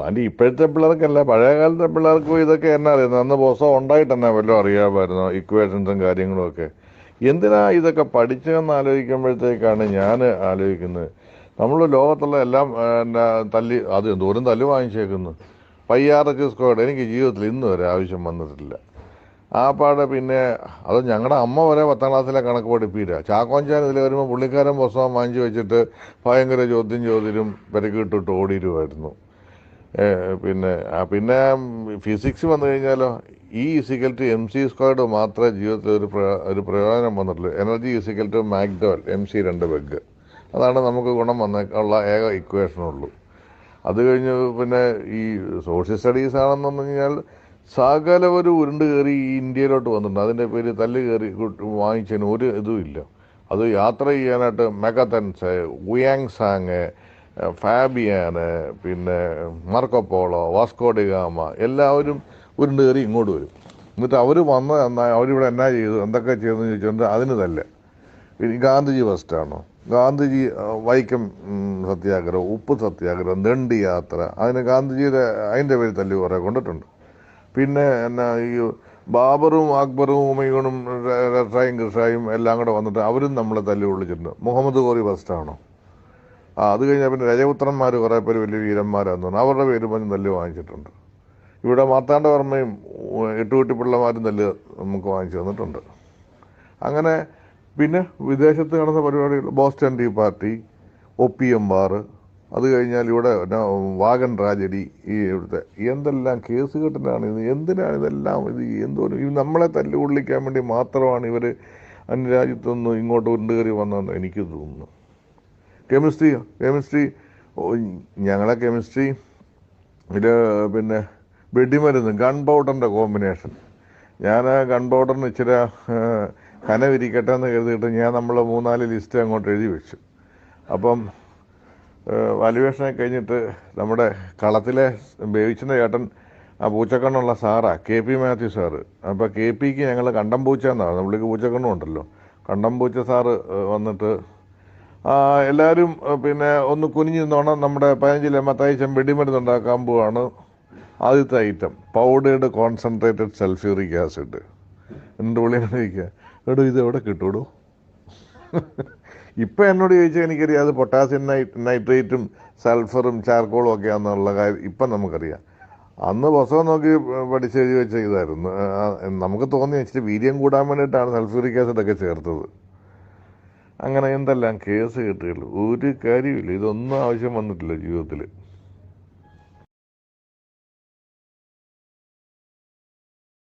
Anti ഇപ്പോഴത്തെ പിള്ളേർക്കല്ല, പഴയ കാലത്തെ പിള്ളേർക്കും ഇതൊക്കെ എന്നാ അറിയുന്നത്? അന്ന് പുസ്തകം ഉണ്ടായിട്ട് തന്നെ വല്ലതും അറിയാമായിരുന്നു, ഇക്വേഷൻസും കാര്യങ്ങളും ഒക്കെ. എന്തിനാ ഇതൊക്കെ പഠിച്ചതെന്ന് ആലോചിക്കുമ്പോഴത്തേക്കാണ് ഞാൻ ആലോചിക്കുന്നത്, നമ്മൾ ലോകത്തുള്ള എല്ലാം എന്നാ അത് എന്തോരം തല്ല് വാങ്ങിച്ചേക്കുന്നു. പയ്യാറച്ച് സ്ക്വയർഡ് എനിക്ക് ജീവിതത്തിൽ ഇന്ന് വരെ ആവശ്യം വന്നിട്ടില്ല. ആ പാടെ പിന്നെ അത് ഞങ്ങളുടെ അമ്മ വരെ 10ാം ക്ലാസ്സിലെ കണക്ക് പഠിപ്പില്ല. ചാക്കോഞ്ചാൻ ഇതിൽ വരുമ്പോൾ പുള്ളിക്കാരൻ പുസ്തകം വാങ്ങിച്ചു വെച്ചിട്ട് ഭയങ്കര ചോദ്യം പെരക്കിട്ടിട്ട് ഓടിയിരുമായിരുന്നു. പിന്നെ ഫിസിക്സ് വന്നു കഴിഞ്ഞാലോ, E = MC² മാത്രമേ ജീവിതത്തിൽ ഒരു പ്രയോജനം വന്നിട്ടുള്ളൂ. എനർജി =മാക്ഡവൽ MC2 ബെഗ്. അതാണ് നമുക്ക് ഗുണം വന്നുള്ള ഏക ഇക്വേഷനുള്ളൂ. അത് കഴിഞ്ഞ് പിന്നെ ഈ സോഷ്യൽ സ്റ്റഡീസ് ആണെന്ന് പറഞ്ഞു കഴിഞ്ഞാൽ സകലവരും ഉരുണ്ട് കയറി ഈ ഇന്ത്യയിലോട്ട് വന്നിട്ടുണ്ട്. അതിൻ്റെ പേര് തല്ല് കയറി വാങ്ങിച്ചതിന് ഒരു ഇതുമില്ല. അത് യാത്ര ചെയ്യാനായിട്ട് മെഗതൻസ്, ഉയാങ് സാങ്, ഫാബിയാന്, പിന്നെ മാർക്കോപോളോ, വാസ്കോഡിഗാമ എല്ലാവരും ഉരുണ്ട് കയറി ഇങ്ങോട്ട് വരും. എന്നിട്ട് അവർ വന്ന് അവരിവിടെ എന്നാ ചെയ്തു, എന്തൊക്കെ ചെയ്തെന്ന് ചോദിച്ചുകൊണ്ട് അതിന് തല്ല. ഇനി ഗാന്ധിജി ഫസ്റ്റാണോ? ഗാന്ധിജി വൈക്കം സത്യാഗ്രഹം, ഉപ്പ് സത്യാഗ്രഹം, ദണ്ഡി യാത്ര, ഗാന്ധിജിയുടെ അതിൻ്റെ പേര് തല്ലി കുറേ കൊണ്ടിട്ടുണ്ട്. പിന്നെ എന്നാ ഈ ബാബറും അക്ബറും ഉമയൂണും റസായും കൃഷായും എല്ലാം കൂടെ വന്നിട്ട് അവരും നമ്മളെ തല്ലി കൊള്ളിച്ചിട്ടുണ്ട്. മുഹമ്മദ് ഗോറി ഫസ്റ്റാണോ? അത് കഴിഞ്ഞാൽ പിന്നെ രജപുത്രന്മാർ കുറേ പേര് വലിയ വീരന്മാരാന്ന് പറഞ്ഞു അവരുടെ പേര് പറഞ്ഞ് തല്ല് വാങ്ങിച്ചിട്ടുണ്ട്. ഇവിടെ മാർത്താണ്ഡവർമ്മയും എട്ടുകുട്ടിപ്പിള്ളമാരും തല്ല് നമുക്ക് വാങ്ങിച്ചു തന്നിട്ടുണ്ട്. അങ്ങനെ പിന്നെ വിദേശത്ത് നടന്ന പരിപാടികൾ, Boston tea party, opium bar, അത് കഴിഞ്ഞാൽ ഇവിടെ വാഗൻ ട്രാജഡി, ഈ ഇവിടുത്തെ എന്തെല്ലാം കേസ് കെട്ടിലാണ് ഇത്. എന്തിനാണ് ഇതെല്ലാം? ഇത് നമ്മളെ തല്ലുകൊള്ളിക്കാൻ വേണ്ടി മാത്രമാണ് ഇവർ അന്യരാജ്യത്തൊന്നും ഇങ്ങോട്ട് ഉരുണ്ട് കയറി വന്നതെന്ന് എനിക്ക് തോന്നുന്നു. കെമിസ്ട്രി ഞങ്ങളെ കെമിസ്ട്രി ഇത് പിന്നെ വെടിമരുന്ന്, ഗൺ പൗഡറിൻ്റെ കോമ്പിനേഷൻ. ഞാൻ ഗൺ പൗഡറിന് ഇച്ചിരി കനവിരിക്കട്ടെ എന്ന് കരുതിയിട്ട് നമ്മൾ 3-4 ലിസ്റ്റ് അങ്ങോട്ട് എഴുതി വെച്ചു. അപ്പം വാല്യുവേഷനൊക്കെ കഴിഞ്ഞിട്ട് നമ്മുടെ കളത്തിലെ ബേബിച്ചിൻ്റെ ചേട്ടൻ ആ പൂച്ചക്കണ്ണുള്ള സാറാ, KP മാത്യു സാറ്. അപ്പോൾ KPക്ക് ഞങ്ങൾ കണ്ടംപൂച്ച എന്നാണ്, പുള്ളിക്ക് പൂച്ചക്കണ്ണും ഉണ്ടല്ലോ. കണ്ടംപൂച്ച സാറ് വന്നിട്ട് എല്ലാവരും പിന്നെ ഒന്ന് കുനിഞ്ഞു നിന്നോണം, നമ്മുടെ 15 ലെമത്തായിച്ചം വെടിമരുന്നുണ്ടാക്കാൻ പോവാണ്. ആദ്യത്തെ item powdered concentrated sulphuric acid. എൻ്റെ പുള്ളി ചോദിക്കുക, എടോ ഇത് എവിടെ കിട്ടൂടോ? ഇപ്പം എന്നോട് ചോദിച്ചാൽ എനിക്കറിയാം അത് പൊട്ടാസ്യം നൈട്രേറ്റും സൾഫറും ചാർക്കോളും ഒക്കെയാണെന്നുള്ള കാര്യം ഇപ്പം നമുക്കറിയാം. അന്ന് പുസ്തകം നോക്കി പഠിച്ചെഴുതി വെച്ച ഇതായിരുന്നു. നമുക്ക് തോന്നി വെച്ചിട്ട് വീര്യം കൂടാൻ വേണ്ടിയിട്ടാണ് സൾഫ്യൂറിക് ആസിഡൊക്കെ ചേർത്തത്. അങ്ങനെ എന്തെല്ലാം കേസ് കിട്ടുകയുള്ളൂ, ഒരു കാര്യമില്ല. ഇതൊന്നും ആവശ്യം വന്നിട്ടില്ല ജീവിതത്തിൽ.